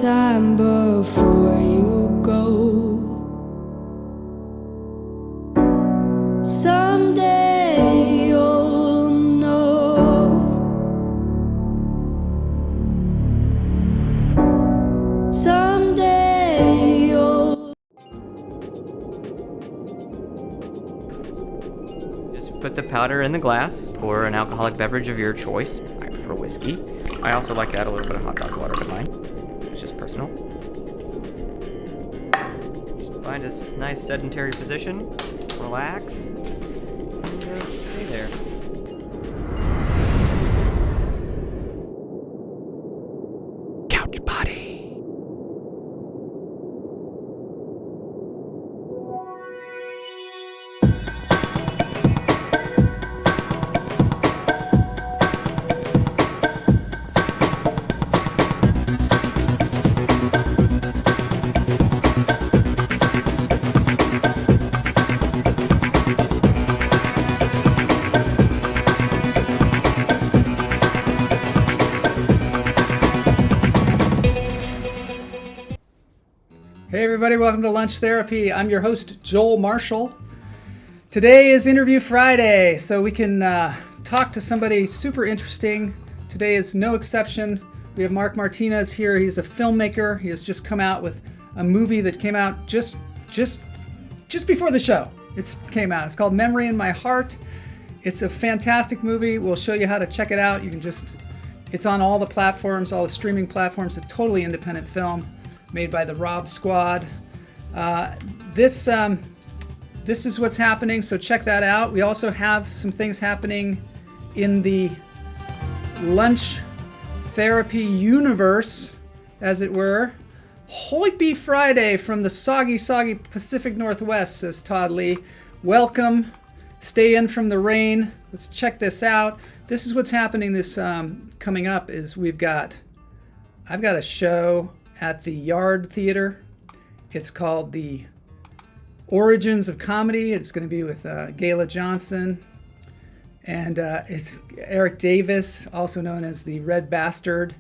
time before you go. Someday you'll know. Someday you'll. Just put the powder in the glass, pour an alcoholic beverage of your choice. I prefer whiskey. I also like to add a little bit of hot dog water to mine. It's just personal. Just find a nice sedentary position, relax, and stay there. Couch body. Hey everybody, welcome to Lunch Therapy. I'm your host, Joel Marshall. Today is Interview Friday, so we can talk to somebody super interesting. Today is no exception. We have Marc Martinez here. He's a filmmaker. He has just come out with a movie that came out just before the show. It came out. It's called Memory in My Heart. It's a fantastic movie. We'll show you how to check it out. It's on all the platforms, all the streaming platforms. It's a totally independent film made by the Rob Squad. This is what's happening, so check that out. We also have some things happening in the Lunch Therapy universe, as it were. Happy Friday from the soggy Pacific Northwest, says Todd Lee. Welcome. Stay in from the rain. Let's check this out. This is what's happening this coming up is I've got a show at the Yard Theater. It's called The Origins of Comedy. It's going to be with Gayla Johnson. And it's Eric Davis, also known as the Red Bastard,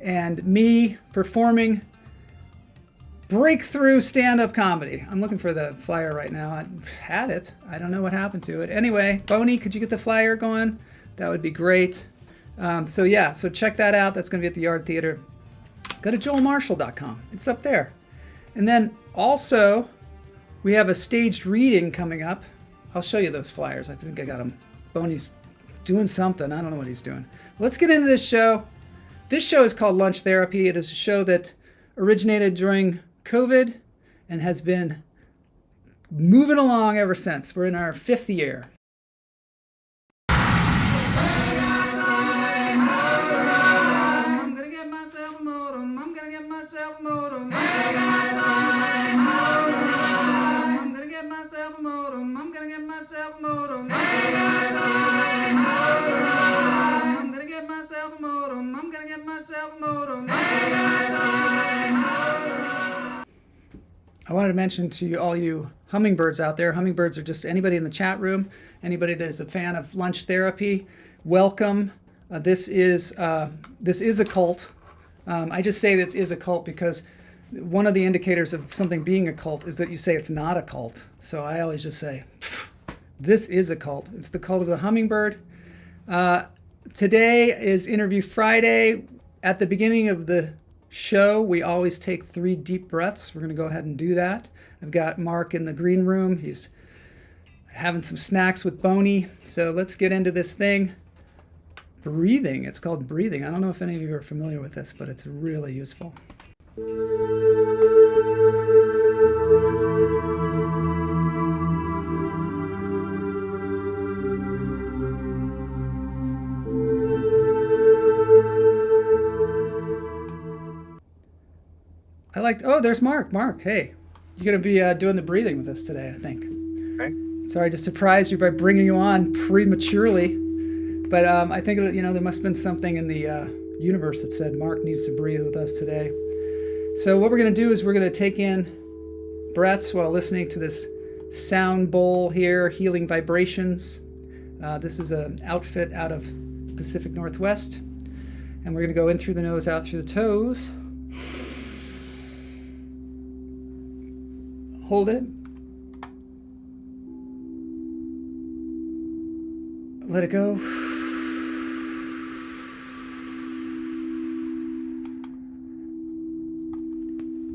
and me performing breakthrough stand-up comedy. I'm looking for the flyer right now. I had it. I don't know what happened to it. Anyway, Boney, could you get the flyer going? That would be great. So check that out. That's going to be at the Yard Theater. Go to joelmarshall.com. It's up there. And then also, we have a staged reading coming up. I'll show you those flyers. I think I got them. Boney's doing something. I don't know what he's doing. Let's get into this show. This show is called Lunch Therapy. It is a show that originated during COVID and has been moving along ever since. We're in our 5th year. I wanted to mention to all you hummingbirds out there, hummingbirds are just anybody in the chat room, anybody that is a fan of Lunch Therapy, welcome. This is a cult. I just say this is a cult because one of the indicators of something being a cult is that you say it's not a cult. So I always just say, this is a cult. It's the cult of the hummingbird. Today is Interview Friday. At the beginning of the show, we always take 3 deep breaths. We're going to go ahead and do that. I've got Mark in the green room. He's having some snacks with Boney. So let's get into this thing. Breathing. It's called breathing. I don't know if any of you are familiar with this, but it's really useful. There's Mark. Mark, hey. You're going to be doing the breathing with us today, I think. Okay. Sorry to surprise you by bringing you on prematurely. But I think, there must have been something in the universe that said Mark needs to breathe with us today. So what we're going to do is we're going to take in breaths while listening to this sound bowl here, Healing Vibrations. This is an outfit out of Pacific Northwest. And we're going to go in through the nose, out through the toes. Hold it. Let it go.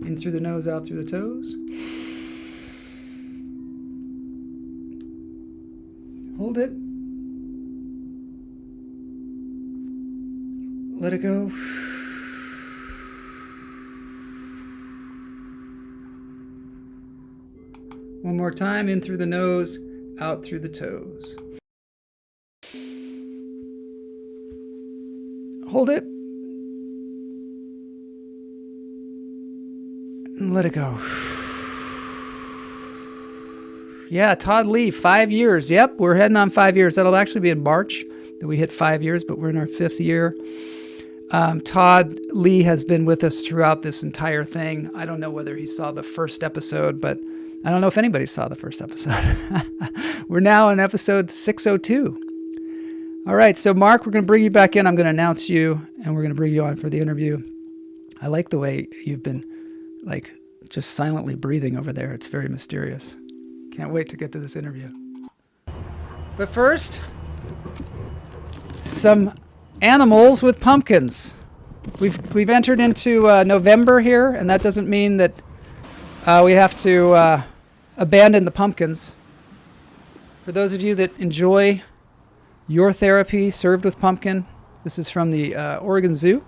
In through the nose, out through the toes. Hold it. Let it go. One more time, in through the nose, out through the toes. Hold it. And let it go. Yeah, Todd Lee, 5 years. Yep, we're heading on 5 years. That'll actually be in March that we hit 5 years, but we're in our 5th year. Todd Lee has been with us throughout this entire thing. I don't know whether he saw the first episode, but I don't know if anybody saw the first episode. We're now on episode 602. All right, so Mark, we're going to bring you back in. I'm going to announce you, and we're going to bring you on for the interview. I like the way you've been, like, just silently breathing over there. It's very mysterious. Can't wait to get to this interview. But first, some animals with pumpkins. We've entered into November here, and that doesn't mean that we have to abandon the pumpkins. For those of you that enjoy your therapy served with pumpkin, this is from the Oregon Zoo.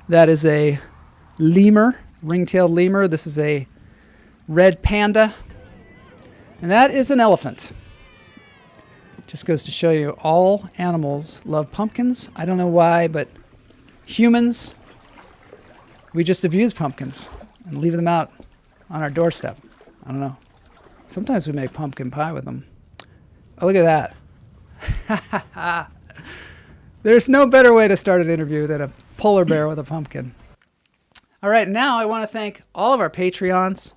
That is a lemur, ring-tailed lemur. This is a red panda. And that is an elephant. Just goes to show you all animals love pumpkins. I don't know why, but humans, we just abuse pumpkins and leave them out on our doorstep. I don't know. Sometimes we make pumpkin pie with them. Oh, look at that. There's no better way to start an interview than a polar bear with a pumpkin. All right, now I want to thank all of our Patreons.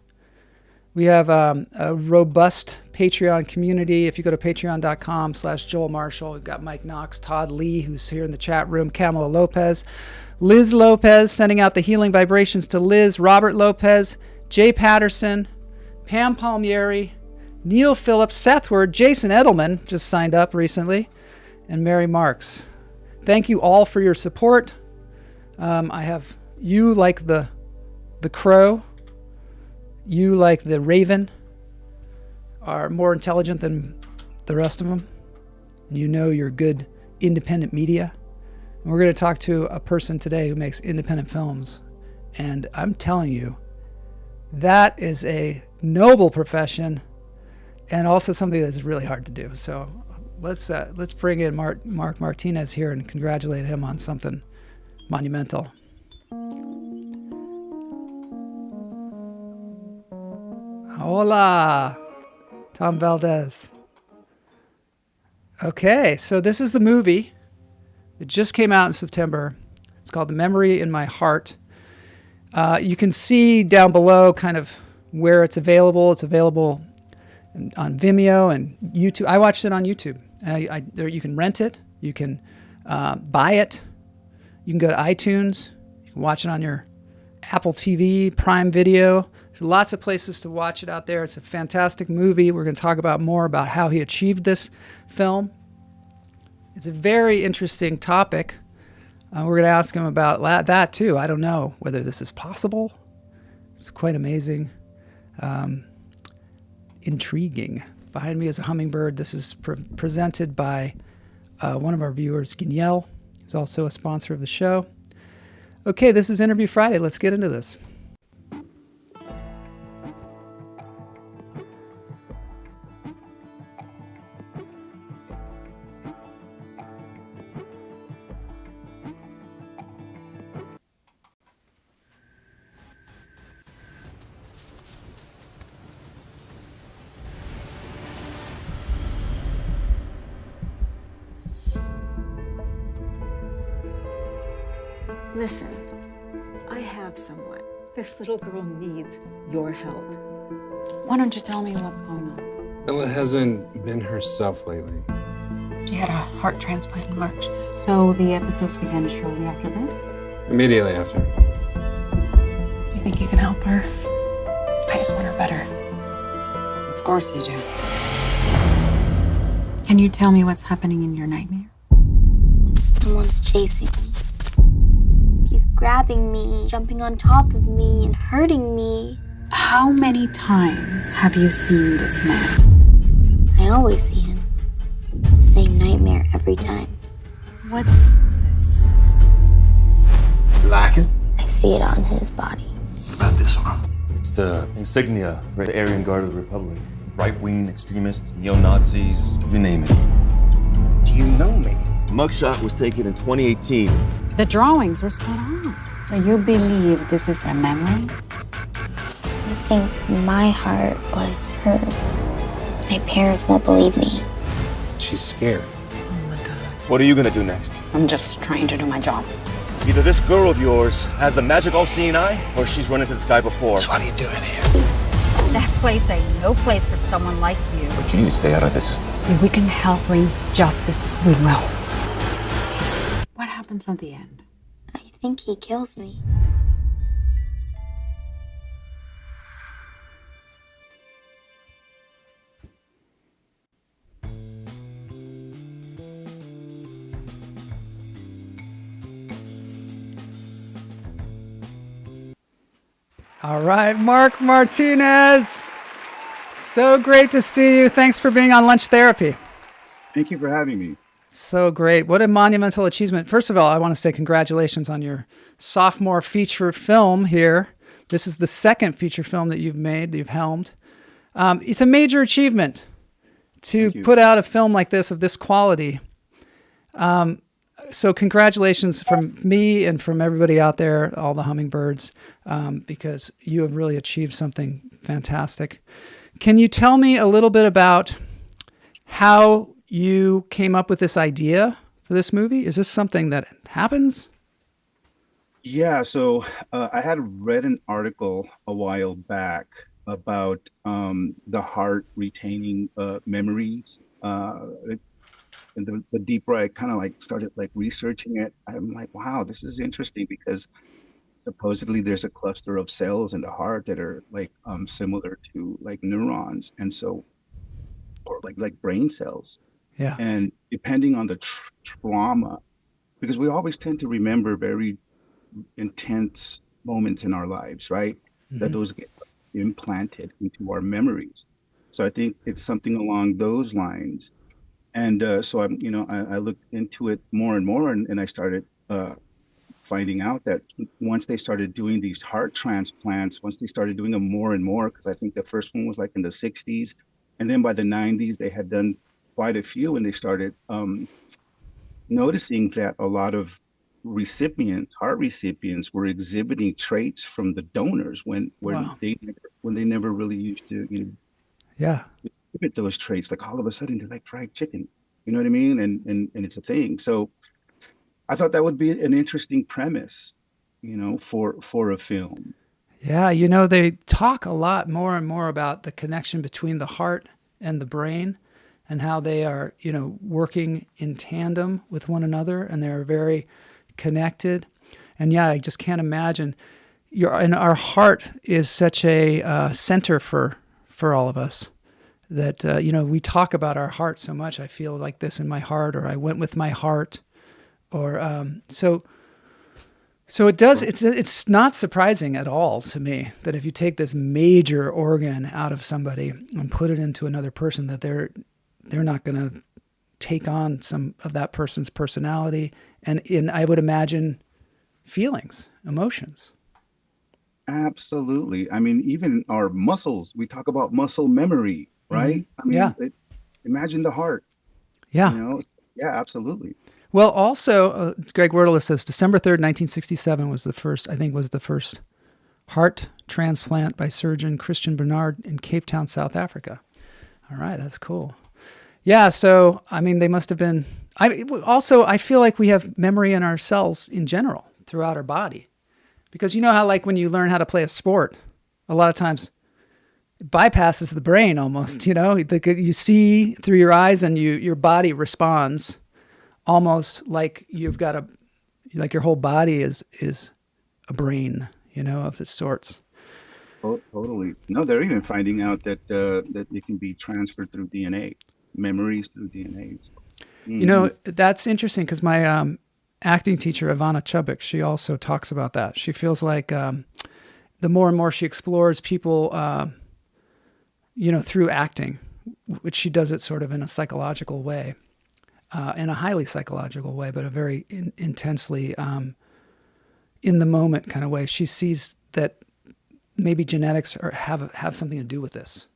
We have a robust Patreon community. If you go to patreon.com/Joel Marshall, we've got Mike Knox, Todd Lee, who's here in the chat room, Kamala Lopez, Liz Lopez, sending out the healing vibrations to Liz, Robert Lopez, Jay Patterson, Pam Palmieri, Neil Phillips, Seth Word, Jason Edelman, just signed up recently, and Mary Marks. Thank you all for your support. I have you like the crow. You, like the raven, are more intelligent than the rest of them. And you know you're good independent media. And we're going to talk to a person today who makes independent films. And I'm telling you, that is a noble profession and also something that's really hard to do. So let's bring in Marc Martinez here and congratulate him on something monumental. Hola, Tom Valdez. Okay, so this is the movie. It just came out in September. It's called The Memory in My Heart. You can see down below kind of where it's available. It's available on Vimeo and YouTube. I watched it on YouTube. You can rent it. You can buy it. You can go to iTunes. You can watch it on your Apple TV, Prime Video. There's lots of places to watch it out there. It's a fantastic movie. We're going to talk about more about how he achieved this film. It's a very interesting topic. We're going to ask him about that too. I don't know whether this is possible. It's quite amazing. Intriguing. Behind me is a hummingbird. This is presented by one of our viewers, Guignel, who's also a sponsor of the show. Okay, this is Interview Friday. Let's get into this. Listen, I have someone. This little girl needs your help. Why don't you tell me what's going on? Ella hasn't been herself lately. She had a heart transplant in March. So the episodes began shortly after this? Immediately after. Do you think you can help her? I just want her better. Of course you do. Can you tell me what's happening in your nightmare? Someone's chasing me. He's grabbing me, jumping on top of me, and hurting me. How many times have you seen this man? I always see him. It's the same nightmare every time. What's this? Like it? I see it on his body. What about this one? It's the insignia for the Aryan Guard of the Republic. Right-wing extremists, neo-Nazis, you name it. Do you know me? Mugshot was taken in 2018. The drawings were spot on. Do you believe this is a memory? I think my heart was hers. My parents won't believe me. She's scared. Oh my God. What are you gonna do next? I'm just trying to do my job. Either this girl of yours has the magic all-seeing eye, or she's run into this guy before. So what are you doing here? That place ain't no place for someone like you. But you need to stay out of this. If we can help bring justice, we will. What happens at the end? I think he kills me. All right, Marc Martinez. So great to see you. Thanks for being on Lunch Therapy. Thank you for having me. So great. What a monumental achievement. First of all, I want to say congratulations on your sophomore feature film here. This is the second feature film that you've made, that you've helmed. It's a major achievement to put out a film like this, of this quality. So congratulations from me and from everybody out there, all the hummingbirds, because you have really achieved something fantastic. Can you tell me a little bit about how you came up with this idea for this movie? Is this something that happens? Yeah, so I had read an article a while back about the heart retaining memories. And the deeper I kind of like started like researching it, I'm like, wow, this is interesting, because supposedly there's a cluster of cells in the heart that are like similar to like neurons, and so, or like brain cells. Yeah. And depending on the trauma, because we always tend to remember very intense moments in our lives, right? That those get implanted into our memories. So I think it's something along those lines. And so I looked into it more and more, and I started finding out that once they started doing these heart transplants, once they started doing them more and more, because I think the first one was like in the 60s, and then by the 90s they had done quite a few, and they started noticing that a lot of heart recipients were exhibiting traits from the donors when they never really used to exhibit those traits. Like all of a sudden they're like fried chicken, you know what I mean? And it's a thing. So I thought that would be an interesting premise, for a film. Yeah, they talk a lot more and more about the connection between the heart and the brain, and how they are, working in tandem with one another, and they're very connected. And yeah, I just can't imagine. And our heart is such a center for all of us, that we talk about our heart so much. I feel like this in my heart, or I went with my heart, or so it does. It's not surprising at all to me that if you take this major organ out of somebody and put it into another person, that they're not going to take on some of that person's personality and I would imagine feelings, emotions. Absolutely. I mean, even our muscles, we talk about muscle memory, right? I mean, imagine the heart. Yeah. Yeah, absolutely. Well, also, Greg Wordle says December 3rd, 1967 was the first heart transplant by surgeon Christian Bernard in Cape Town, South Africa. All right, that's cool. Yeah, so, I mean, they must have been... I feel like we have memory in our cells in general throughout our body. Because you know how, like, when you learn how to play a sport, a lot of times it bypasses the brain almost, You see through your eyes and your body responds almost like you've got your whole body is a brain, of its sorts. Totally. No, they're even finding out that that they can be transferred through DNA, memories through DNA. You know, that's interesting because my acting teacher, Ivana Chubbuck, she also talks about that. She feels like the more and more she explores people, through acting, which she does it sort of in a psychological way, in a highly psychological way, but a very intensely in the moment kind of way. She sees that maybe genetics have something to do with this.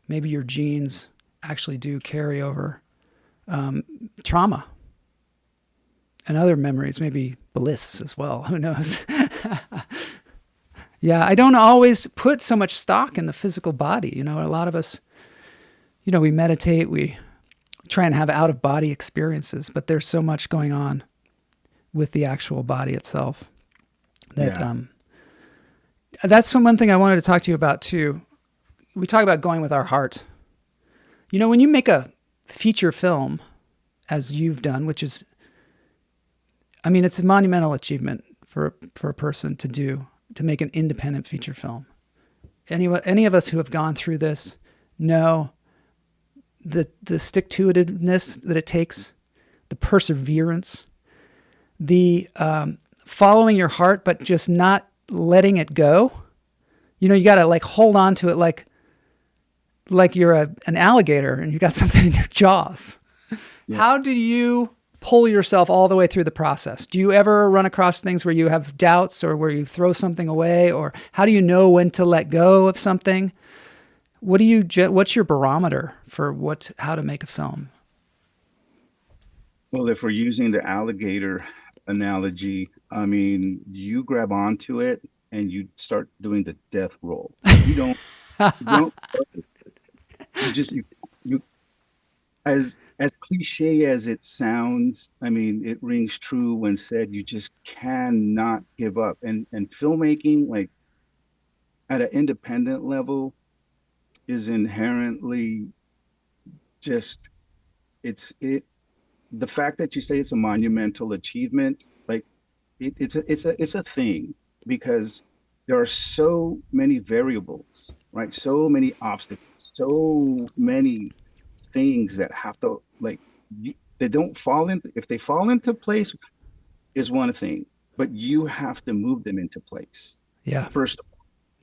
Maybe your genes actually do carry over trauma and other memories, maybe bliss as well. Who knows? Yeah, I don't always put so much stock in the physical body. A lot of us, we meditate, we try and have out-of-body experiences, but there's so much going on with the actual body itself that that's one thing I wanted to talk to you about too. We talk about going with our heart. When you make a feature film, as you've done, which is, it's a monumental achievement for a person to make an independent feature film. Any of us who have gone through this know the stick-to-itiveness that it takes, the perseverance, the following your heart, but just not letting it go. You got to like hold on to it like you're an alligator and you got something in your jaws. Yeah. How do you pull yourself all the way through the process? Do you ever run across things where you have doubts or where you throw something away, or how do you know when to let go of something? What's your barometer for how to make a film? Well, if we're using the alligator analogy, you grab onto it and you start doing the death roll. You as cliche as it sounds, it rings true when said. You just cannot give up. And filmmaking, like at an independent level, is inherently just the fact that you say it's a monumental achievement, like it's a thing, because there are so many variables, right? So many obstacles, so many things that have to, they don't fall into, if they fall into place is one thing, but you have to move them into place. Yeah. First of all.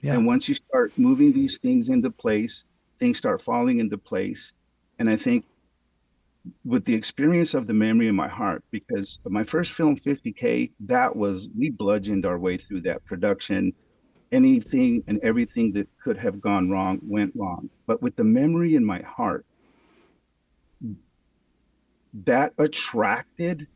Yeah. And once you start moving these things into place, things start falling into place. And I think with the experience of The Memory in My Heart, because my first film, 50K, we bludgeoned our way through that production. Anything and everything that could have gone wrong went wrong. But with The Memory in My Heart, that attracted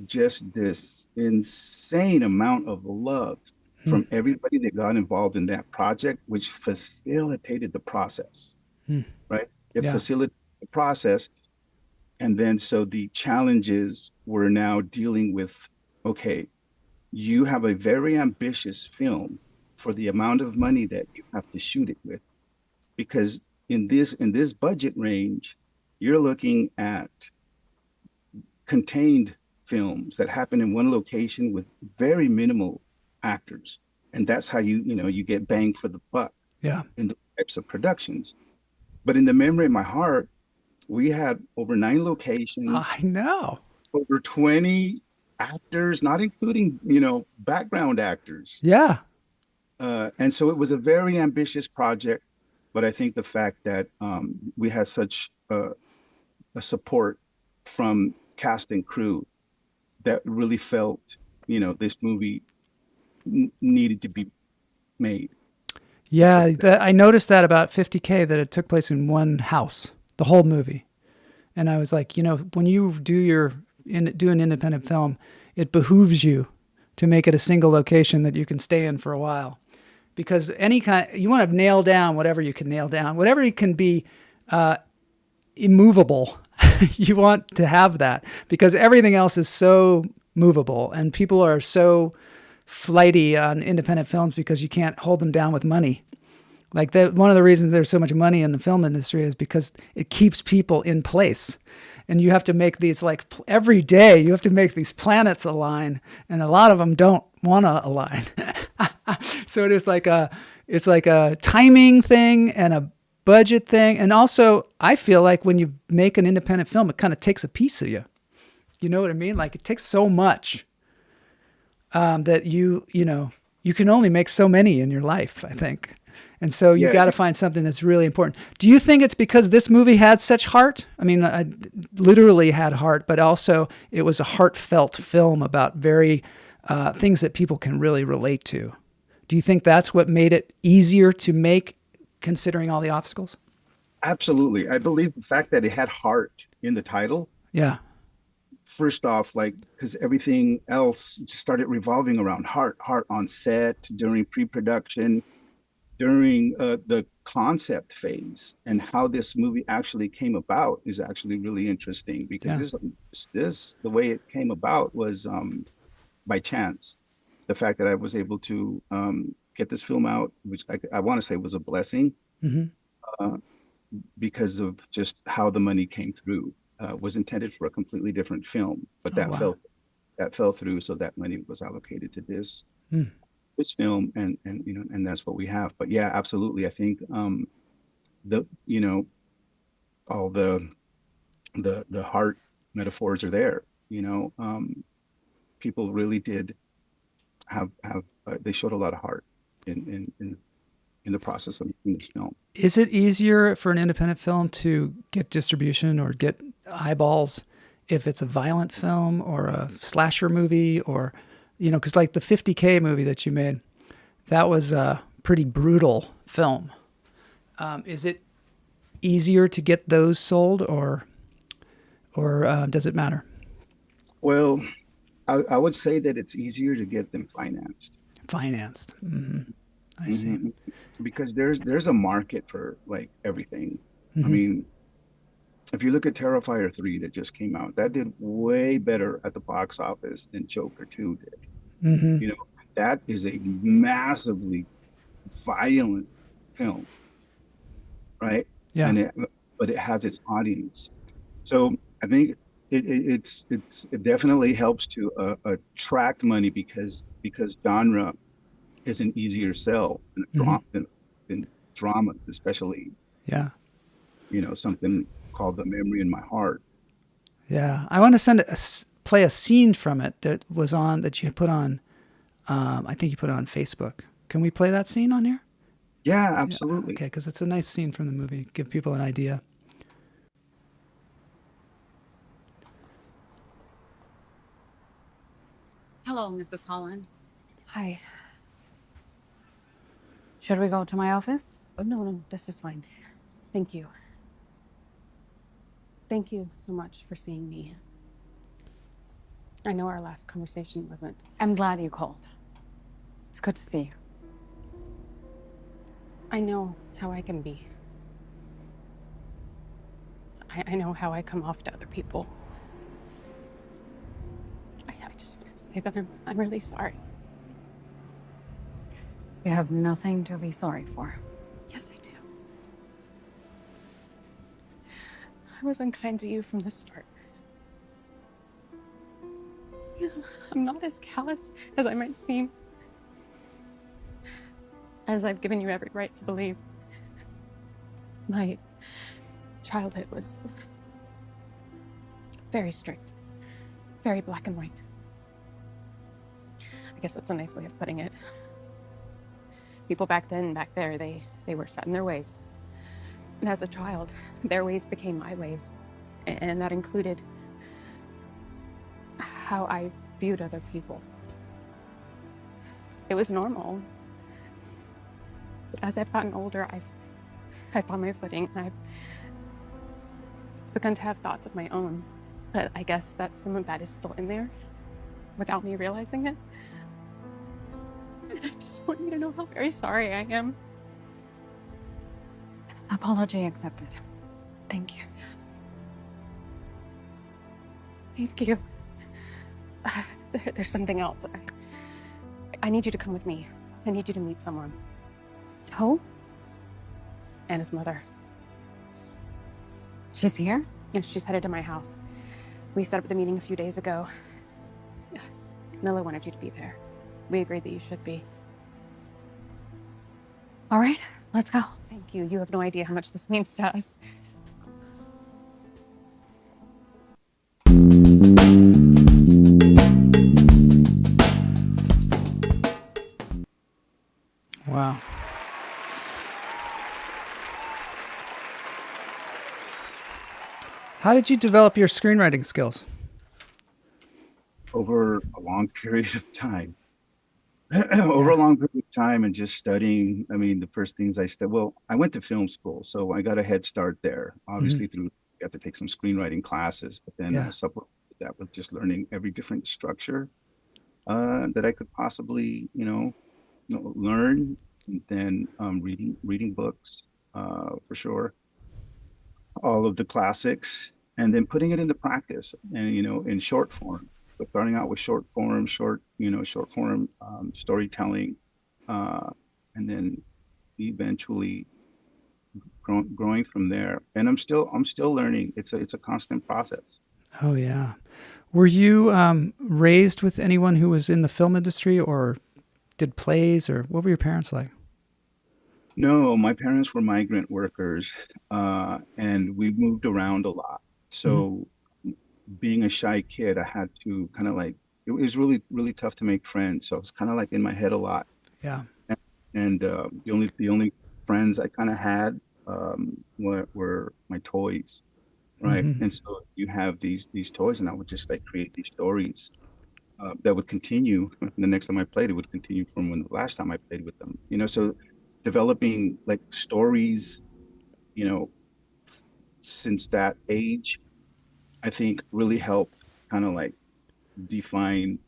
just this insane amount of love from everybody that got involved in that project, which facilitated the process, right? It facilitated the process. And then so the challenges we're now dealing with, okay, you have a very ambitious film for the amount of money that you have to shoot it with. Because in this budget range, you're looking at contained films that happen in one location with very minimal actors, and that's how you get bang for the buck in the types of productions. But in The Memory of My Heart, we had over 9 locations. I know. Over 20 actors, not including background actors. Yeah. And so it was a very ambitious project, but I think the fact that we had such a support from cast and crew that really felt this movie needed to be made. Yeah, I noticed that about 50K, that it took place in one house, the whole movie. And I was like, when you do an independent film, it behooves you to make it a single location that you can stay in for a while. Because you want to nail down whatever you can nail down, whatever it can be immovable. You want to have that, because everything else is so movable, and people are so flighty on independent films because you can't hold them down with money. Like one of the reasons there's so much money in the film industry is because it keeps people in place. And you have to make these, like, every day you have to make these planets align, and a lot of them don't want to align. So it is like It's like a timing thing and a budget thing. And also, I feel like when you make an independent film, it kind of takes a piece of you. You know what I mean? Like it takes so much that you can only make so many in your life, I think. And so you got to find something that's really important. Do you think it's because this movie had such heart? I mean, I literally had heart, but also it was a heartfelt film about very things that people can really relate to. Do you think that's what made it easier to make, considering all the obstacles? Absolutely. I believe the fact that it had heart in the title. Yeah. First off, like, because everything else just started revolving around heart on set, during pre-production, during the concept phase, and how this movie actually came about is actually really interesting, because this the way it came about was by chance. The fact that I was able to get this film out, which I want to say was a blessing, because of just how the money came through. Was intended for a completely different film, but that fell through, so that money was allocated to this film, and that's what we have. But yeah, absolutely, I think all the heart metaphors are there. People really did have they showed a lot of heart in the process of making this film. Is it easier for an independent film to get distribution or get eyeballs if it's a violent film or a slasher movie, or, because like the 50K movie that you made, that was a pretty brutal film. Is it easier to get those sold, or does it matter? Well, I would say that it's easier to get them financed. Mm-hmm. I see. Because there's a market for like everything. I mean, if you look at Terrifier 3 that just came out, that did way better at the box office than Joker 2 did. That is a massively violent film, right? Yeah. But it has its audience. So I think it definitely helps to attract money, because genre is an easier sell than dramas, especially. Yeah. Something called The Memory in My Heart. Yeah, I want to play a scene from it that you put on. I think you put it on Facebook. Can we play that scene on here? Yeah, absolutely. Okay, because it's a nice scene from the movie. Give people an idea. Hello, Mrs. Holland. Hi. Should we go to my office? Oh, no, this is fine. Thank you. Thank you so much for seeing me. I know our last conversation wasn't... I'm glad you called. It's good to see you. I know how I can be. I know how I come off to other people. I just want to say that I'm really sorry. You have nothing to be sorry for. Yes, I do. I was unkind to you from the start. I'm not as callous as I might seem, as I've given you every right to believe. My childhood was very strict, very black and white. I guess that's a nice way of putting it. People back there, they were set in their ways. And as a child, their ways became my ways. And that included how I viewed other people. It was normal. But as I've gotten older, I've found my footing, and I've begun to have thoughts of my own. But I guess that some of that is still in there without me realizing it. I just want you to know how very sorry I am. Apology accepted. Thank you. Thank you. There's something else. I need you to come with me. I need you to meet someone. Who? Anna's mother. She's here? Yeah, she's headed to my house. We set up the meeting a few days ago. Miller wanted you to be there. We agreed that you should be. All right, let's go. Thank you. You have no idea how much this means to us. Wow. How did you develop your screenwriting skills? Over a long period of time. Over a long period of time and just studying. I mean, the first things I studied, well, I went to film school, so I got a head start there. Obviously, through you have to take some screenwriting classes, but then I supplemented that with just learning every different structure that I could possibly, learn. And then reading books for sure, all of the classics, and then putting it into practice, and in short form. But starting out with short form storytelling, and then eventually growing from there. And I'm still learning. It's a constant process. Oh yeah. Were you raised with anyone who was in the film industry or did plays, or what were your parents like? No, my parents were migrant workers, and we moved around a lot. So being a shy kid, I had to kind of like, it was really, really tough to make friends. So I was kind of like in my head a lot. Yeah. And the only friends I kind of had were my toys, right? And so you have these toys, and I would just like create these stories that would continue. The next time I played, it would continue from when the last time I played with them. So developing like stories, since that age, I think really helped kind of like define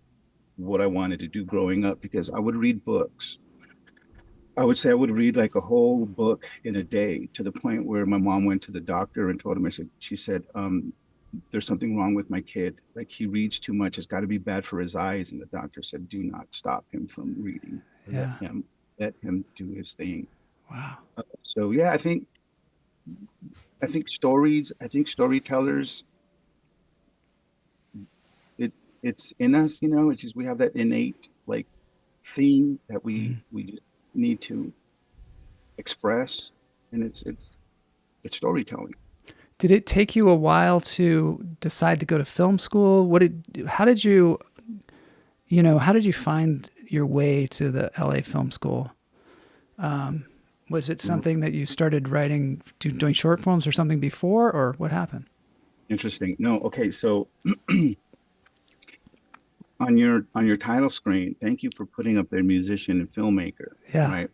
what I wanted to do growing up, because I would read books. I would say I would read like a whole book in a day, to the point where my mom went to the doctor and told him, she said, there's something wrong with my kid. Like, he reads too much. It's got to be bad for his eyes. And the doctor said, do not stop him from reading. Yeah. Let him do his thing. Wow. So yeah, I think storytellers, it's in us, it's just, we have that innate like theme that we need to express, and it's storytelling. Did it take you a while to decide to go to film school? How did you find your way to the LA Film School? Was it something that you started doing short films or something before, or what happened? Interesting. No. Okay. So on your title screen, thank you for putting up there musician and filmmaker. Yeah. Right.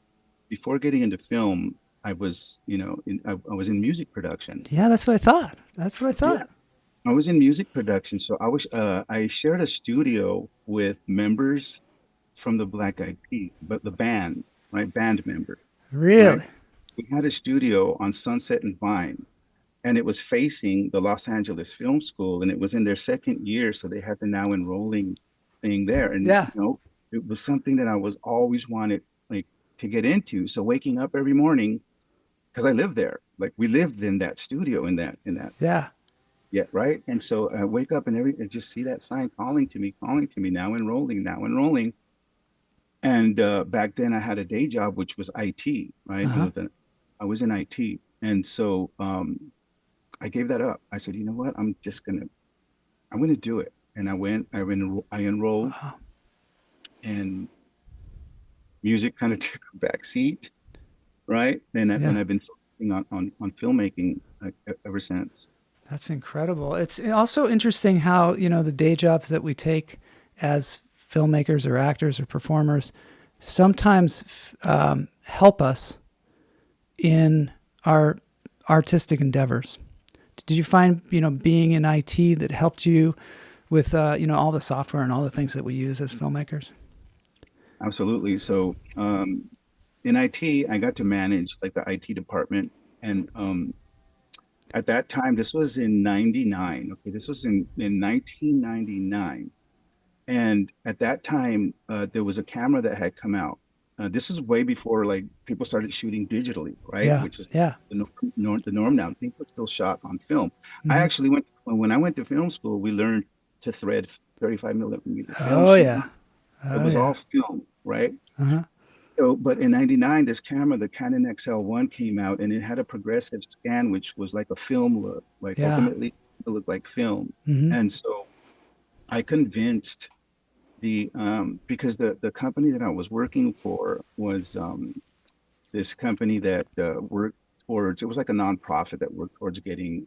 Before getting into film, I was, I was in music production. Yeah, that's what I thought. Yeah. I was in music production. So I shared a studio with members from the Black Eyed Peas, but the band, right? Band member. Really? Right? We had a studio on Sunset and Vine, and it was facing the Los Angeles Film School, and it was in their second year. So they had the now enrolling thing there. And, it was something that I was always wanted like to get into. So waking up every morning, because I lived there, like we lived in that studio in that. Yeah. Yeah. Right. And so I wake up and just see that sign calling to me, now enrolling. And back then I had a day job, which was IT, right? I was in IT. And so I gave that up. I said, you know what? I'm going to do it. And I enrolled, and music kind of took a back seat. Right. And I've been focusing on filmmaking ever since. That's incredible. It's also interesting how, the day jobs that we take as filmmakers or actors or performers sometimes help us in our artistic endeavors. Did you find, being in IT that helped you with, all the software and all the things that we use as filmmakers? Absolutely. So in IT, I got to manage like the IT department. And at that time, this was in 99. Okay, this was in 1999. And at that time, there was a camera that had come out. This is way before like people started shooting digitally, right? Yeah. Which is the norm now. People still shot on film. I actually when I went to film school, we learned to thread 35 millimeter film. Oh yeah. It was all film, right? So, but in '99, this camera, the Canon XL1, came out, and it had a progressive scan, which was like a film look, like Yeah. ultimately it looked like film. Mhm. And so I convinced the because the company that I was working for was this company that worked towards, it was like a nonprofit that worked towards getting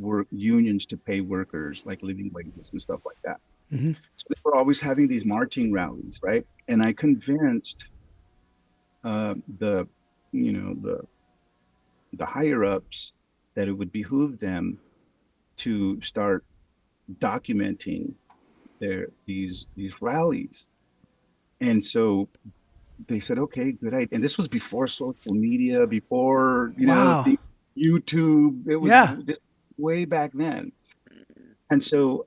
work unions to pay workers like living wages and stuff like that. Mhm. So they were always having these marching rallies, right? And I convinced the you know the higher ups that it would behoove them to start documenting these rallies. And so they said, okay, good idea. And this was before social media, before Wow. the YouTube. It was Yeah. way back then. And so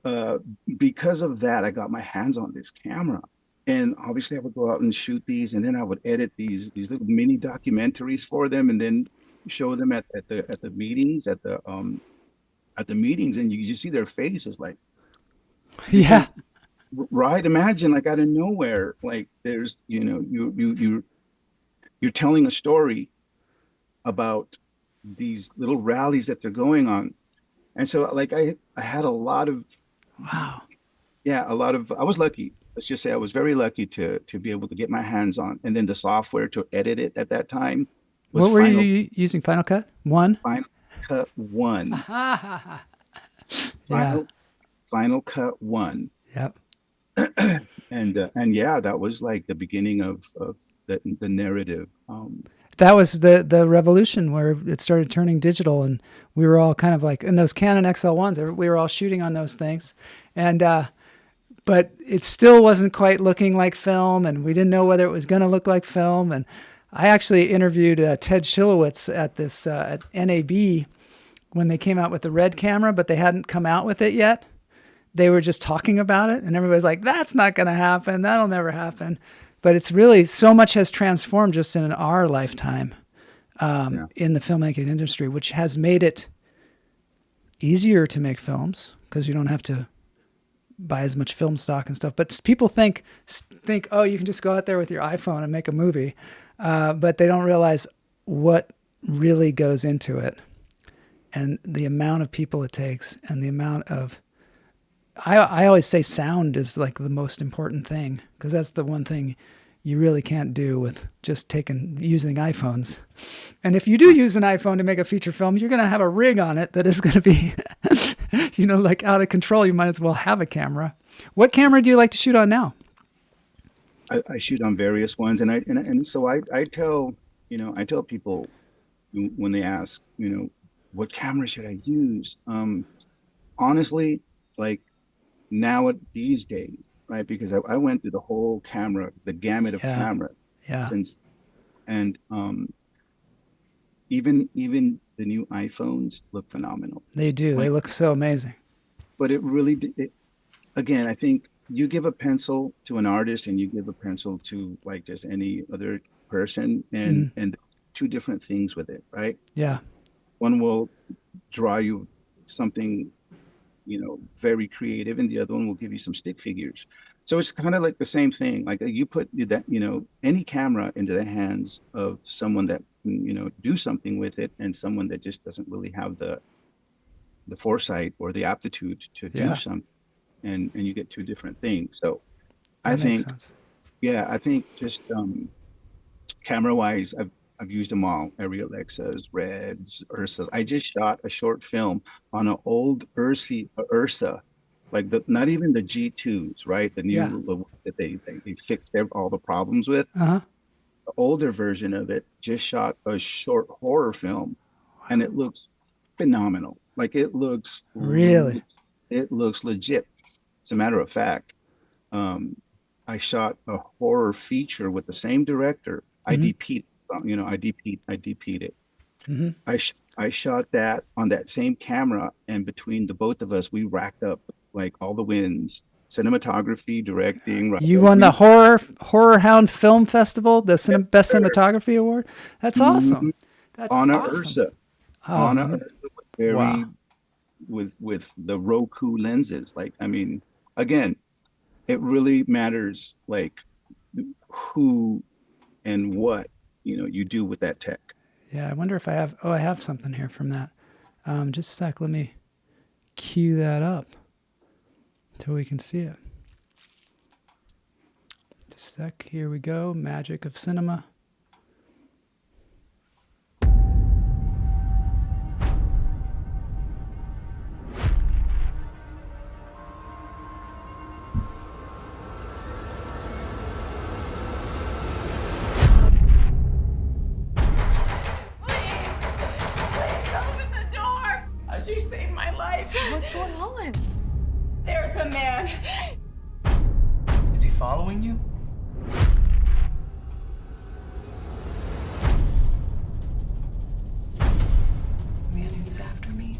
because of that, I got my hands on this camera. And obviously I would go out and shoot these, and then I would edit these little mini documentaries for them, and then show them at the meetings, at the meetings, and you see their faces like, Yeah. right? Imagine, like, out of nowhere, like there's you're telling a story about these little rallies that they're going on. And so like I had a lot of, Wow. yeah, I was lucky. Let's just say I was very lucky to be able to get my hands on, and then the software to edit it at that time was What were you using? Final Cut 1? Final Cut 1. Yeah. Final Cut 1. Yep. And yeah, that was like the beginning of the narrative. That was the revolution where it started turning digital, and we were all kind of like in those Canon XL1s. We were all shooting on those things, and but it still wasn't quite looking like film, and we didn't know whether it was going to look like film. And I actually interviewed Ted Schilowitz at this at NAB when they came out with the red camera, but they hadn't come out with it yet. They were just talking about it, and everybody's like, "That's not going to happen. That'll never happen." But it's really, so much has transformed just in our lifetime in the filmmaking industry, which has made it easier to make films because you don't have to buy as much film stock and stuff. But people think, oh, you can just go out there with your iPhone and make a movie. But they don't realize what really goes into it and the amount of people it takes and the amount of, I always say sound is like the most important thing, because that's the one thing you really can't do with just using iPhones. And if you do use an iPhone to make a feature film, you're going to have a rig on it that is going to be, like out of control. You might as well have a camera. What camera do you like to shoot on now? I shoot on various ones, and so I tell people when they ask, what camera should I use? Honestly, like now these days, right? Because I went through the gamut of camera since, and even the new iPhones look phenomenal. They do. They look so amazing. But it really, again, I think you give a pencil to an artist and you give a pencil to like just any other person, and two different things with it, right? Yeah. One will draw you something, very creative, and the other one will give you some stick figures. So it's kind of like the same thing. Like you put that, any camera into the hands of someone that do something with it, and someone that just doesn't really have the foresight or the aptitude to do something, and you get two different things. So I think just camera wise, I've used them all. Every Alexas, Reds, Ursas. I just shot a short film on an old Ursa, like not even the G2s, right? The new that they fixed all the problems with. Uh-huh. The older version of it, just shot a short horror film, and it looks phenomenal. Like it looks really, it looks legit. As a matter of fact, I shot a horror feature with the same director. I DP'd it. I shot that on that same camera, and between the both of us, we racked up like all the wins: cinematography, directing. You won the Horror Hound Film Festival, the best cinematography award. That's awesome. That's on awesome. Ursa. On a Ursa with the Roku lenses. Like, I mean, again, it really matters, like who and what, you do with that tech. Yeah, I wonder if I have. Oh, I have something here from that. Just a sec. Let me cue that up till we can see it. Just a sec. Here we go. Magic of cinema. She saved my life. What's going on? There's a man. Is he following you? Man who's after me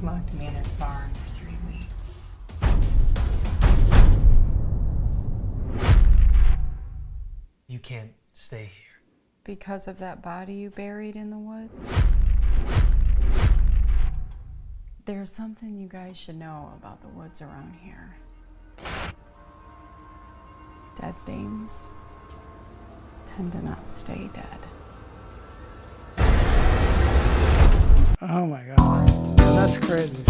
locked me in his barn for 3 weeks. You can't stay here. Because of that body you buried in the woods? There's something you guys should know about the woods around here. Dead things tend to not stay dead. Oh my God. That's crazy.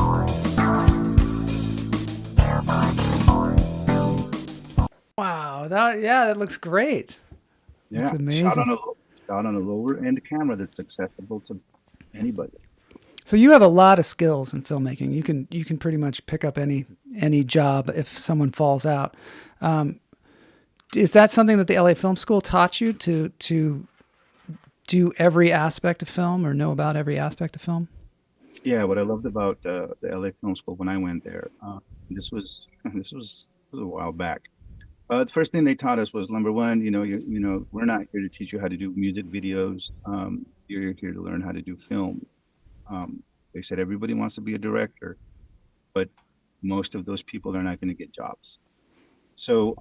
Wow. That looks great. Yeah, That's amazing. Shot on a lower end camera that's accessible to anybody. So you have a lot of skills in filmmaking. You can pretty much pick up any job if someone falls out. Is that something that the LA Film School taught you to do every aspect of film or know about every aspect of film? Yeah, what I loved about the LA Film School when I went there, this was a while back. The first thing they taught us was number one, we're not here to teach you how to do music videos. You're here to learn how to do film. They said everybody wants to be a director, but most of those people are not going to get jobs. So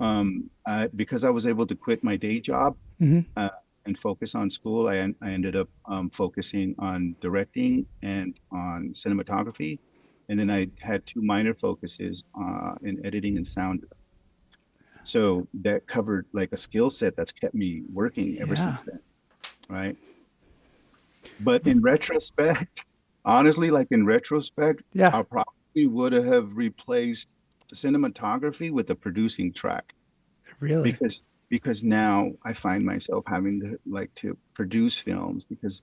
because I was able to quit my day job and focus on school, I ended up focusing on directing and on cinematography. And then I had 2 minor focuses in editing and sound. So that covered like a skill set that's kept me working ever since then, right? But in retrospect, honestly, I probably would have replaced the cinematography with the producing track. Really? Because now I find myself having to produce films because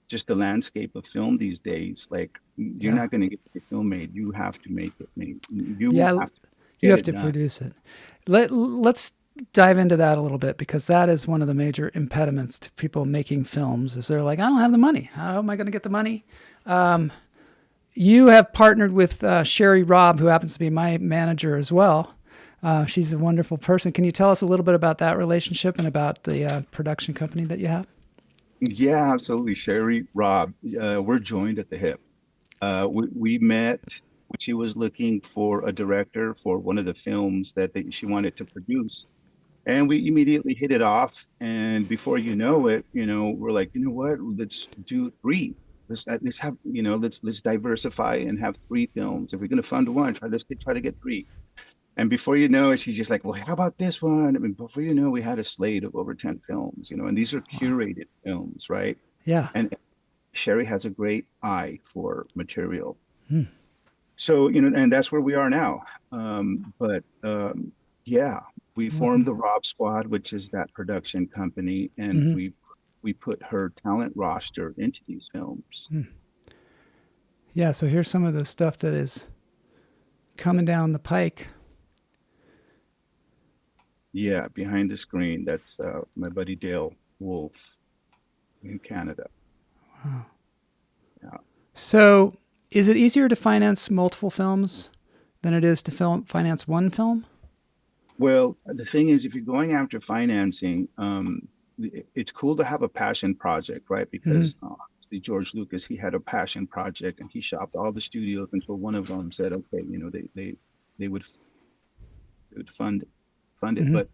just the landscape of film these days, you're not going to get your film made. You have to make it made. You have to produce it. Let's dive into that a little bit because that is one of the major impediments to people making films is they're like, I don't have the money. How am I going to get the money? You have partnered with Sherry Robb, who happens to be my manager as well. She's a wonderful person. Can you tell us a little bit about that relationship and about the production company that you have? Yeah, absolutely. Sherry Robb, we're joined at the hip. We met when she was looking for a director for one of the films that she wanted to produce. And we immediately hit it off. And before you know it, we're like, you know what, let's do 3. Let's have, let's diversify and have 3 films. If we're going to fund one, let's try to get 3. And before you know it, she's just like, well, how about this one? I mean, before you know, we had a slate of over 10 films, and these are curated films, right? Yeah. And Sherry has a great eye for material. So, and that's where we are now. We formed the Rob Squad, which is that production company, and we put her talent roster into these films. Yeah, so here's some of the stuff that is coming down the pike. Yeah, behind the screen, that's my buddy Dale Wolf in Canada. Wow. Yeah. So is it easier to finance multiple films than it is to finance one film? Well, the thing is, if you're going after financing, it's cool to have a passion project, right? Because George Lucas, he had a passion project and he shopped all the studios until one of them said, okay, they would fund it. But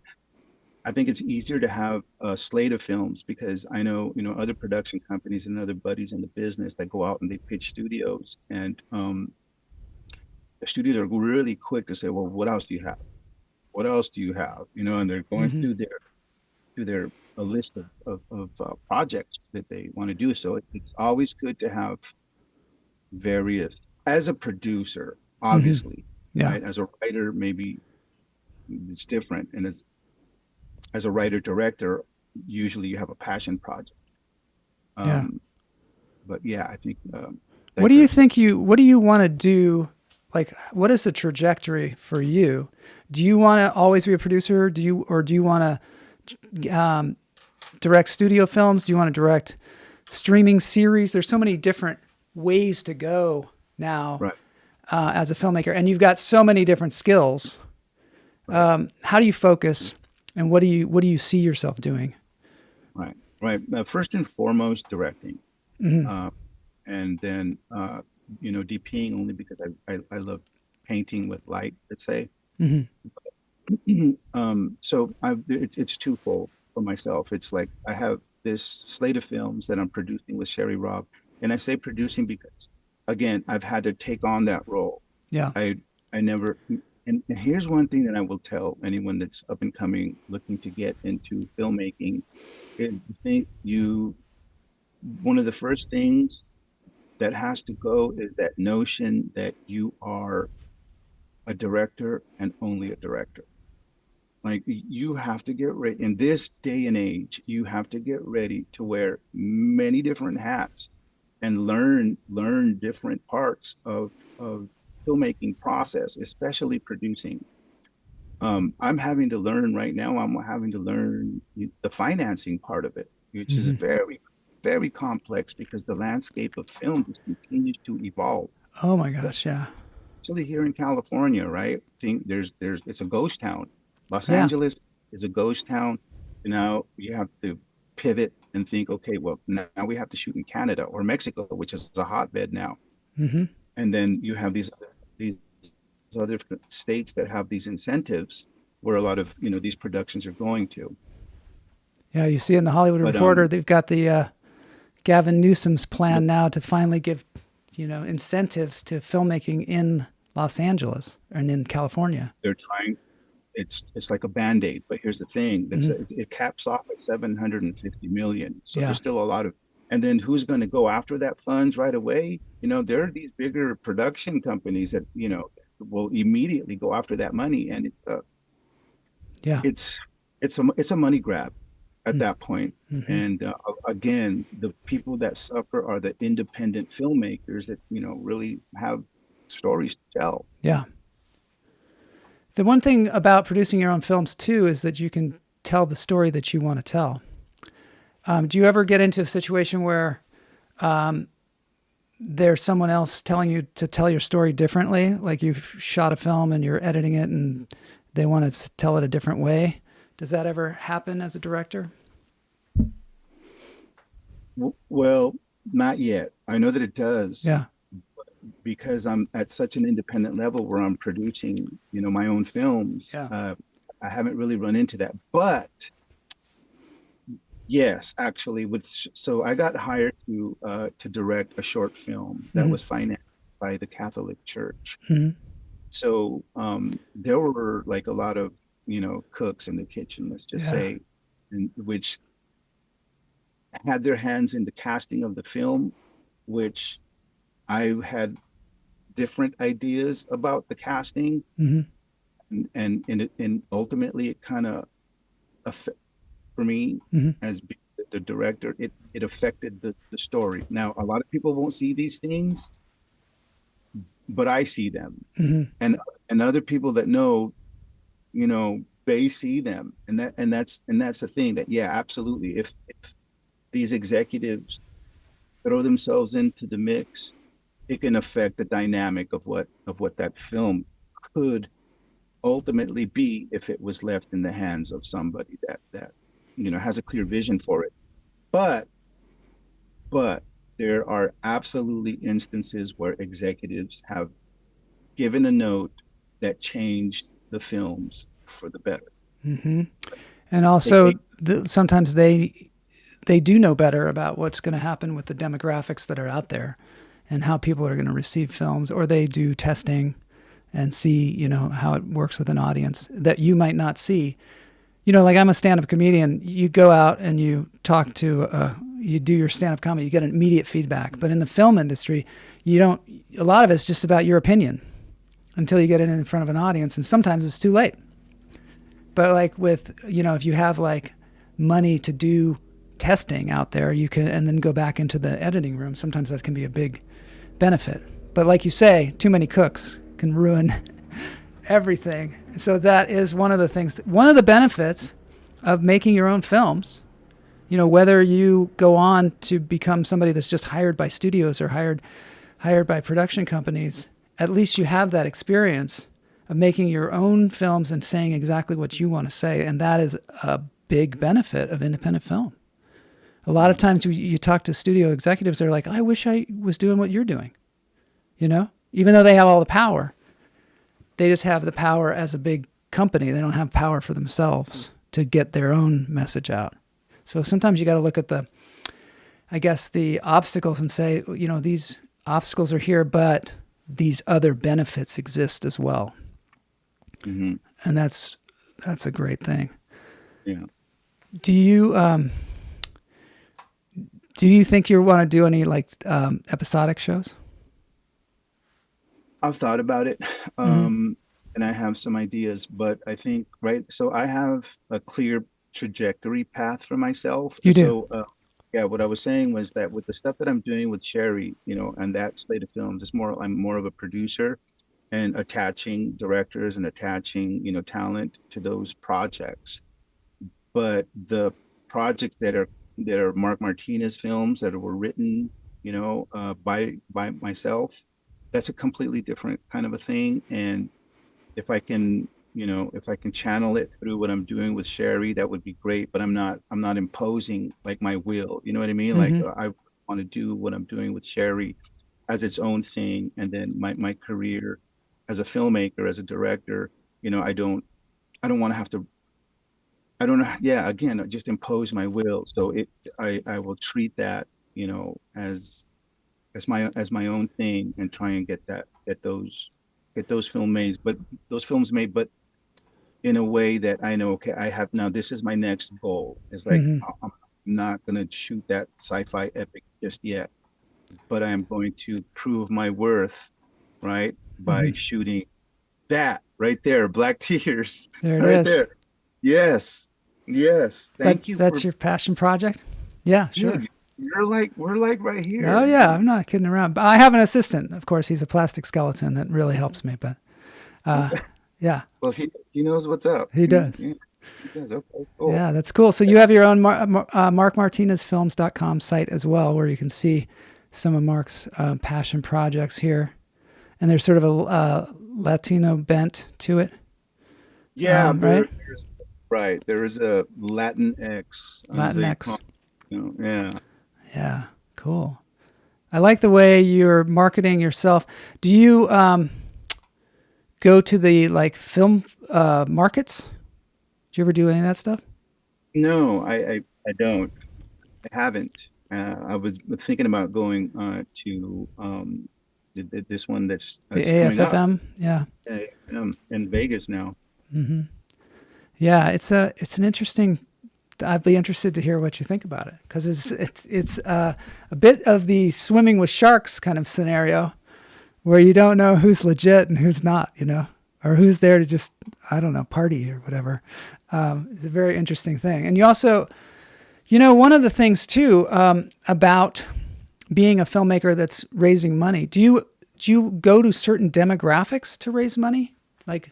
I think it's easier to have a slate of films because I know, other production companies and other buddies in the business that go out and they pitch studios, and the studios are really quick to say, well, what else do you have? What else do you have? And they're going Mm-hmm. through their a list of projects that they want to do. So it's always good to have various, as a producer, obviously, Yeah. right? As a writer, maybe it's different. And it's, as a writer director, usually you have a passion project. Yeah. But yeah, I think, what do you want to do? Like, what is the trajectory for you? Do you want to always be a producer? Do you want to direct studio films? Do you want to direct streaming series? There's so many different ways to go now, right. As a filmmaker, and you've got so many different skills. Right. How do you focus, and what do you see yourself doing? Right. First and foremost, directing, and then DPing, only because I love painting with light, let's say. So it's twofold for myself. It's like I have this slate of films that I'm producing with Sherry Robb, and I say producing because, again, I've had to take on that role. Yeah. I never. And here's one thing that I will tell anyone that's up and coming, looking to get into filmmaking. I think one of the first things that has to go is that notion that you are a director and only a director. Like, you have to get ready in this day and age. You have to get ready to wear many different hats and learn different parts of filmmaking process, especially producing. I'm having to learn right now. I'm having to learn the financing part of it, which is very, very complex because the landscape of film just continues to evolve. Oh my gosh, yeah. Especially here in California, right? I think it's a ghost town. Los Yeah. Angeles is a ghost town. Now you have to pivot and think, okay, well, now we have to shoot in Canada or Mexico, which is a hotbed now. And then you have these other states that have these incentives where a lot of these productions are going to. Yeah, you see in the Hollywood Reporter, they've got the Gavin Newsom's plan now to finally give incentives to filmmaking in Los Angeles and in California. They're trying. It's like a Band-Aid, but here's the thing: it caps off at 750 million. So there's still a lot of. And then who's going to go after that funds right away? There are these bigger production companies that will immediately go after that money, and it's a money grab at that point. And again, the people that suffer are the independent filmmakers that really have stories to tell. Yeah. The one thing about producing your own films too is that you can tell the story that you want to tell. Do you ever get into a situation where there's someone else telling you to tell your story differently? Like you've shot a film and you're editing it and they want to tell it a different way. Does that ever happen as a director? Well, not yet. I know that it does. Yeah. Because I'm at such an independent level where I'm producing, my own films. Yeah. I haven't really run into that, but yes, actually, so I got hired to direct a short film that was financed by the Catholic Church. So there were like a lot of cooks in the kitchen, let's just say, which had their hands in the casting of the film, which I had different ideas about the casting, and ultimately it kind of, for me as the director, it affected the story. Now, a lot of people won't see these things, but I see them, and other people that know, they see them, and that's the thing that absolutely, if these executives throw themselves into the mix, it can affect the dynamic of what that film could ultimately be if it was left in the hands of somebody that has a clear vision for it. But there are absolutely instances where executives have given a note that changed the films for the better. And also, sometimes they do know better about what's going to happen with the demographics that are out there and how people are going to receive films, or they do testing and see, you know, how it works with an audience that you might not see. You know, like I'm a stand-up comedian. You go out and you talk to, you do your stand-up comedy, you get immediate feedback. But in the film industry, you don't, a lot of it's just about your opinion until you get it in front of an audience. And sometimes it's too late. But like with, you know, if you have like money to do testing out there, you can, and then go back into the editing room. Sometimes that can be a big benefit. But like you say, too many cooks can ruin everything. So that is one of the things, one of the benefits of making your own films. You know, whether you go on to become somebody that's just hired by studios or hired by production companies, at least you have that experience of making your own films and saying exactly what you want to say. And that is a big benefit of independent film. A lot of times you talk to studio executives, they're like, I wish I was doing what you're doing. You know, even though they have all the power, they just have the power as a big company. They don't have power for themselves to get their own message out. So sometimes you got to look at the, I guess, the obstacles and say, you know, these obstacles are here, but these other benefits exist as well. Mm-hmm. And that's a great thing. Yeah. Do you think you want to do any like episodic shows? I've thought about it, and I have some ideas, but I think, right, so I have a clear trajectory path for myself. You do. So, yeah, what I was saying was that with the stuff that I'm doing with Sherry, you know, and that slate of films, I'm more of a producer and attaching directors and attaching, you know, talent to those projects. But the projects that are Marc Martinez films that were written, you know, by myself, that's a completely different kind of a thing. And if I can, you know, if I can channel it through what I'm doing with Sherry, that would be great. But I'm not imposing like my will, you know what I mean? Mm-hmm. Like I want to do what I'm doing with Sherry as its own thing. And then my career as a filmmaker, as a director, you know, I don't want to have to, I don't know. Yeah. Again, just impose my will. So I will treat that, you know, as my own thing and try and get those films made, but in a way that I know, okay, I have now, this is my next goal. It's like, I'm not going to shoot that sci-fi epic just yet, but I'm going to prove my worth, right? By shooting that right there, Black Tears. There it right is. There. Yes. Thank you. That's your passion project? Yeah, sure. Dude, we're like right here. Oh yeah, I'm not kidding around. But I have an assistant, of course. He's a plastic skeleton that really helps me. But yeah. Well, he knows what's up. He does. He does. Okay. Cool. Yeah, that's cool. So you have your own markmartinezfilms.com site as well, where you can see some of Mark's passion projects here, and there's sort of a Latino bent to it. Yeah, right. There is a Latinx. Latinx. Yeah. Yeah, cool. I like the way you're marketing yourself. Do you go to the like film markets? Do you ever do any of that stuff? No, I don't. I haven't. I was thinking about going to this one that's the coming up. AFFM. Yeah. In Vegas now. Mm-hmm. Yeah, it's an interesting. I'd be interested to hear what you think about it, because it's a bit of the swimming with sharks kind of scenario, where you don't know who's legit and who's not, you know, or who's there to just, I don't know, party or whatever. It's a very interesting thing. And you also, you know, one of the things too about being a filmmaker that's raising money, do you go to certain demographics to raise money? Like,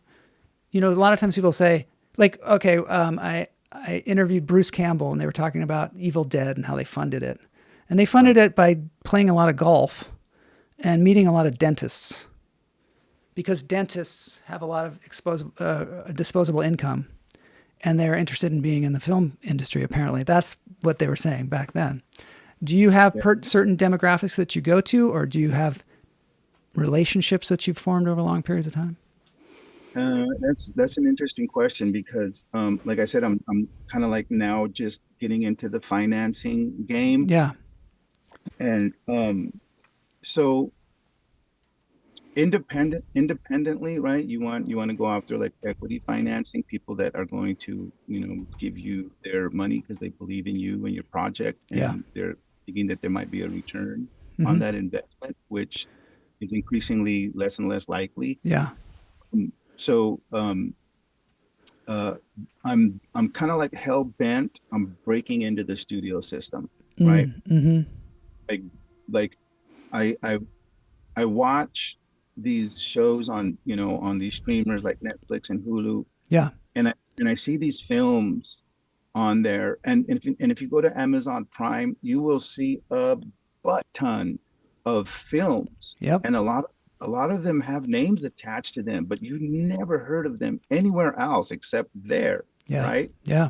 you know, a lot of times people say, like, okay, I interviewed Bruce Campbell, and they were talking about Evil Dead and how they funded it. And they funded it by playing a lot of golf and meeting a lot of dentists, because dentists have a lot of disposable income, and they're interested in being in the film industry, apparently. That's what they were saying back then. Do you have certain demographics that you go to, or do you have relationships that you've formed over long periods of time? That's an interesting question, because like I said, I'm kind of like now just getting into the financing game. Yeah. And so independently, right? You want to go after like equity financing, people that are going to, give you their money because they believe in you and your project, Yeah. and they're thinking that there might be a return on Mhm. that investment, which is increasingly less and less likely. Yeah. So uh, I'm kind of like hell bent on breaking into the studio system, right? Mm-hmm. Like like I I I watch these shows on, on these streamers like Netflix and Hulu, Yeah. and I see these films on there, and if you go to Amazon Prime, you will see a butt ton of films, Yep. and a lot of them have names attached to them, but you never heard of them anywhere else except there, Yeah. right? Yeah.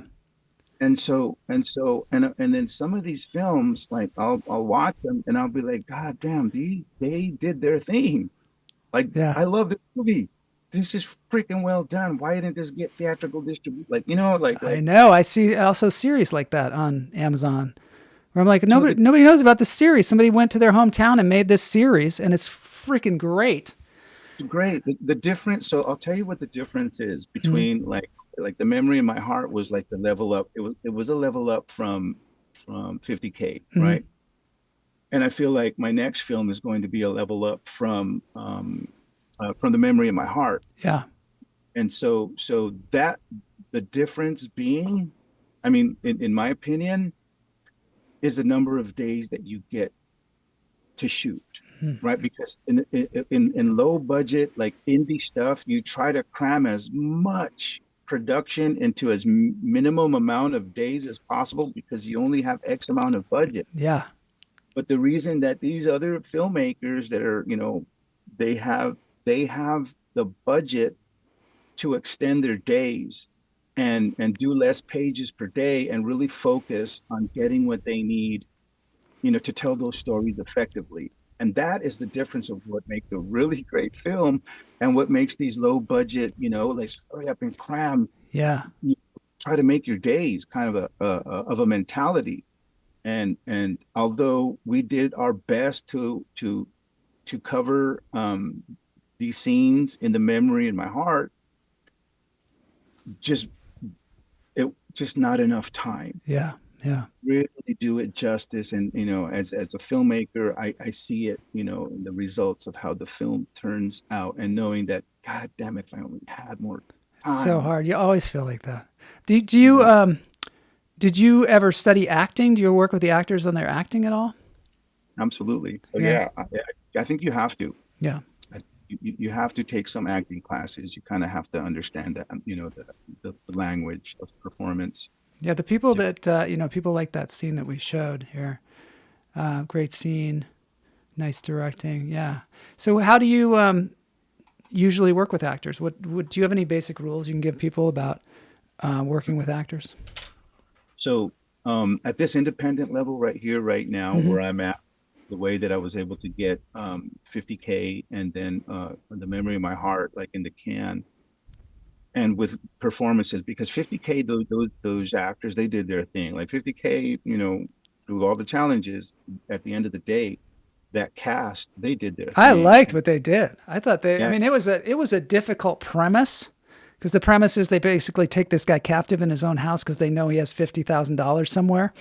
And then some of these films, like I'll watch them and I'll be like, God damn, they did their thing. Like, Yeah. I love this movie. This is freaking well done. Why didn't this get theatrical distribution? Like, I know. I see also series like that on Amazon where I'm like, So nobody knows about this series. Somebody went to their hometown and made this series, and it's freaking great. great. The difference. So I'll tell you what the difference is Mhm. between like The Memory in My Heart was like the level up. It was a level up from 50K, Mhm. right? And I feel like my next film is going to be a level up from The Memory in My Heart. Yeah. And so that the difference being, I mean, in my opinion, is the number of days that you get to shoot, right? Because in low budget, like indie stuff, you try to cram as much production into as minimum amount of days as possible because you only have X amount of budget. Yeah. But the reason that these other filmmakers that are, they have the budget to extend their days and do less pages per day and really focus on getting what they need, to tell those stories effectively. And that is the difference of what makes a really great film and what makes these low budget, like hurry up and cram, Yeah. try to make your days kind of a mentality. And although we did our best to cover these scenes in The Memory in My Heart, just just not enough time. Yeah. Yeah. Really do it justice. And as a filmmaker, I see it, in the results of how the film turns out, and knowing that, God damn it, if I only had more time. It's so hard. You always feel like that. Did you ever study acting? Do you work with the actors on their acting at all? Absolutely. So Yeah. I think you have to. Yeah. You have to take some acting classes. You kind of have to understand that, the language of performance. Yeah. The people that, people like that scene that we showed here. Great scene. Nice directing. Yeah. So how do you usually work with actors? What do you have any basic rules you can give people about working with actors? So at this independent level right here, right now, Mhm. where I'm at, the way that I was able to get 50K and then The Memory of My Heart, like in the can, and with performances, because 50K, those actors, they did their thing. Like 50K, through all the challenges, at the end of the day, that cast, they did their I thing. liked what they did. I thought I Yeah. mean, it was a difficult premise because the premise is they basically take this guy captive in his own house because they know he has $50,000 somewhere.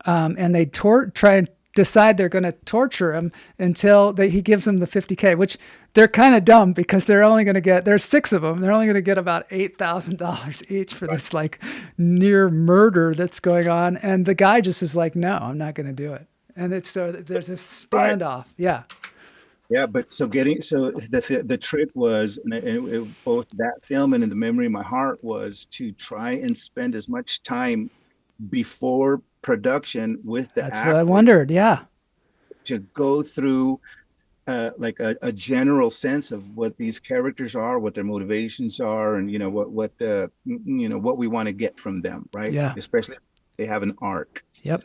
And they try and decide they're going to torture him until he gives them the 50K, which they're kind of dumb because there's 6 of them. They're only going to get about $8,000 each for this like near murder that's going on. And the guy just is like, no, I'm not going to do it. And there's this standoff. Yeah. Yeah, but the trick was, and both that film and In the Memory of My Heart, was to try and spend as much time before production with the That's what I actor wondered. Yeah. to go through like a general sense of what these characters are, what their motivations are, and what we want to get from them, right? Yeah. Especially if they have an arc. Yep.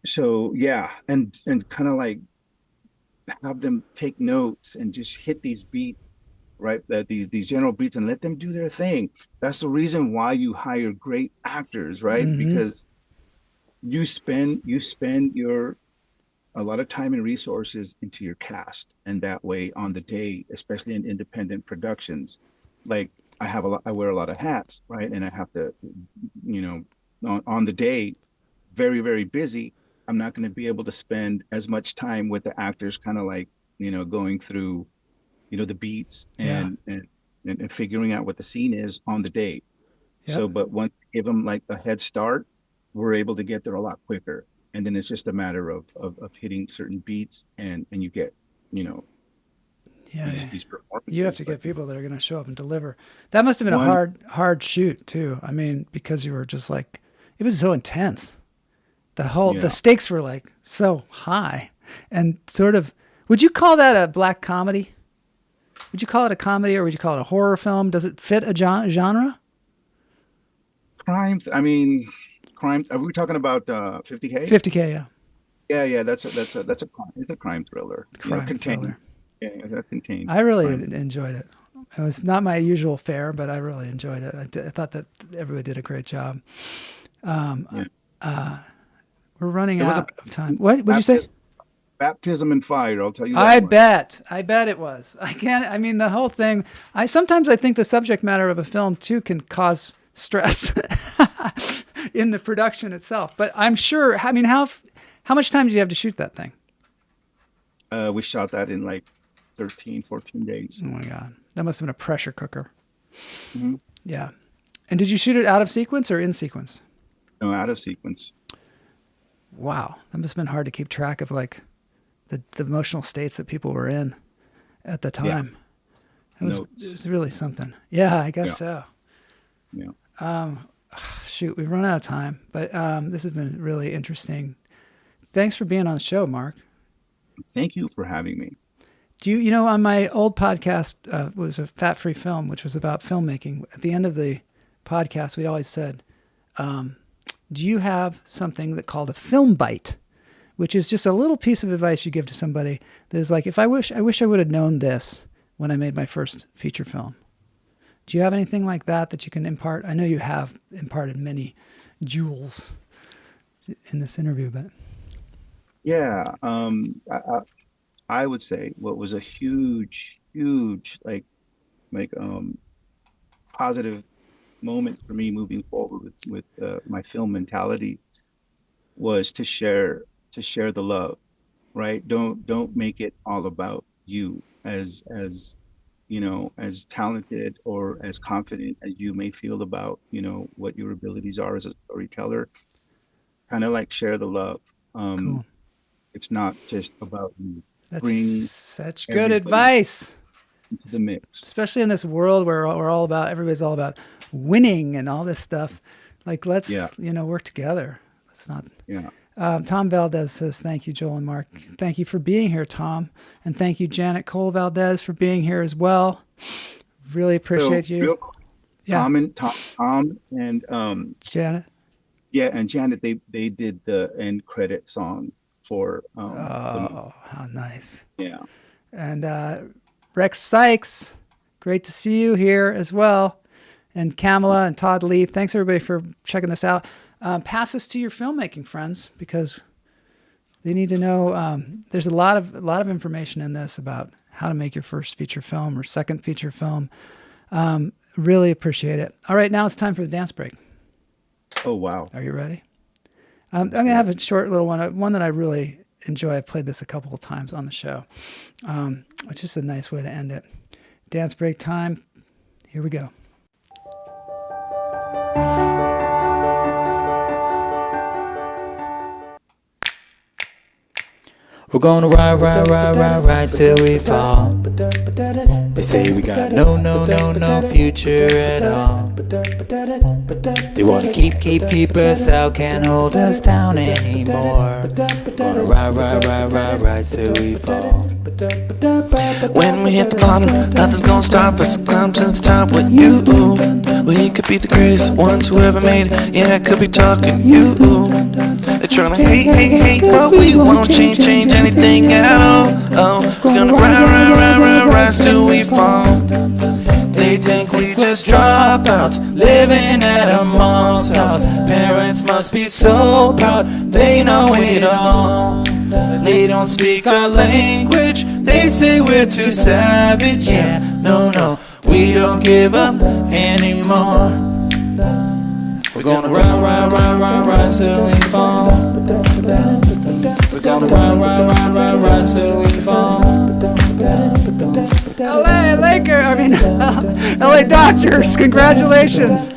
So yeah, and kind of like have them take notes and just hit these beats, right? These general beats, and let them do their thing. That's the reason why you hire great actors, right? Mhm. Because you spend your a lot of time and resources into your cast, and that way on the day, especially in independent productions, like I wear a lot of hats, right? And I have to, you know, on the day, very, very busy. I'm not going to be able to spend as much time with the actors, kind of like, you know, going through, you know, the beats and figuring out what the scene is on the day. Yep. So, but once you give them like a head start, we're able to get there a lot quicker. And then it's just a matter of hitting certain beats, and you get, you know, these performances. You have to get people that are going to show up and deliver. That must have been a hard shoot too. I mean, because you were just like, it was so intense. The stakes were like so high, and sort of, would you call that a black comedy? Would you call it a comedy, or would you call it a horror film? Does it fit a genre? Crimes. I mean, crimes. Are we talking about 50K? 50K, yeah. Yeah. That's a crime. It's a crime thriller. Thriller. Yeah, that's contained. I really enjoyed it. It was not my usual fare, but I really enjoyed it. I thought that everybody did a great job. We're running out of time. What did you say? Baptism in fire. I'll tell you that. I bet it was. I mean, the whole thing. Sometimes I think the subject matter of a film too can cause stress in the production itself. But I'm sure. I mean, how much time did you have to shoot that thing? We shot that in like 13, 14 days. Oh my God, that must have been a pressure cooker. Mm-hmm. Yeah. And did you shoot it out of sequence or in sequence? No, out of sequence. Wow, that must have been hard to keep track of, like the emotional states that people were in at the time. Yeah. It was really something. Yeah, I guess so. Yeah. Shoot, we've run out of time, but this has been really interesting. Thanks for being on the show, Mark. Thank you for having me. You know, on my old podcast was a Fat Free Film, which was about filmmaking. At the end of the podcast, we always said, do you have something that called a film bite, which is just a little piece of advice you give to somebody that is like, I wish I would have known this when I made my first feature film. Do you have anything like that you can impart? I know you have imparted many jewels in this interview, but yeah, I would say what was a huge like positive moment for me moving forward with my film mentality was to share the love, right? Don't make it all about you, as you know, as talented or as confident as you may feel about, you know, what your abilities are as a storyteller. Kind of like share the love. Cool. It's not just about you. That's such good advice. Into the mix, especially in this world where everybody's all about winning and all this stuff. Like, let's work together. Let's not. Yeah. Tom Valdez says, thank you, Joel and Mark. Thank you for being here, Tom. And thank you, Janet Cole Valdez, for being here as well. Really appreciate you. Tom and Janet. Yeah, and Janet, they did the end credit song for how nice. Yeah. And Rex Sykes, great to see you here as well. And Kamala and Todd Lee, thanks everybody for checking this out. Pass this to your filmmaking friends, because they need to know there's a lot of information in this about how to make your first feature film or second feature film. Really appreciate it. All right, now it's time for the dance break. Oh, wow. Are you ready? I'm going to have a short little one that I really enjoy. I've played this a couple of times on the show. It's just a nice way to end it. Dance break time. Here we go. We're gonna ride till we fall. They say we got no future at all. They wanna keep us out, can't hold us down anymore. Gonna ride till we fall. When we hit the bottom, nothing's gonna stop us. Climb to the top with you. We could be the greatest ones who ever made it. Yeah, I could be talking you. They're trying to hate, but we won't change anything at all. Oh, we're gonna rise till we fall. They think we just dropouts, living at our mom's house. Parents must be so proud, they know it all. They don't speak our language. They say we're too savage. Yeah, no, no, we don't give up anymore. We're gonna ride, ride, ride, ride, ride till we fall. We're gonna ride, ride, ride, ride, ride till we fall. LA Dodgers, congratulations.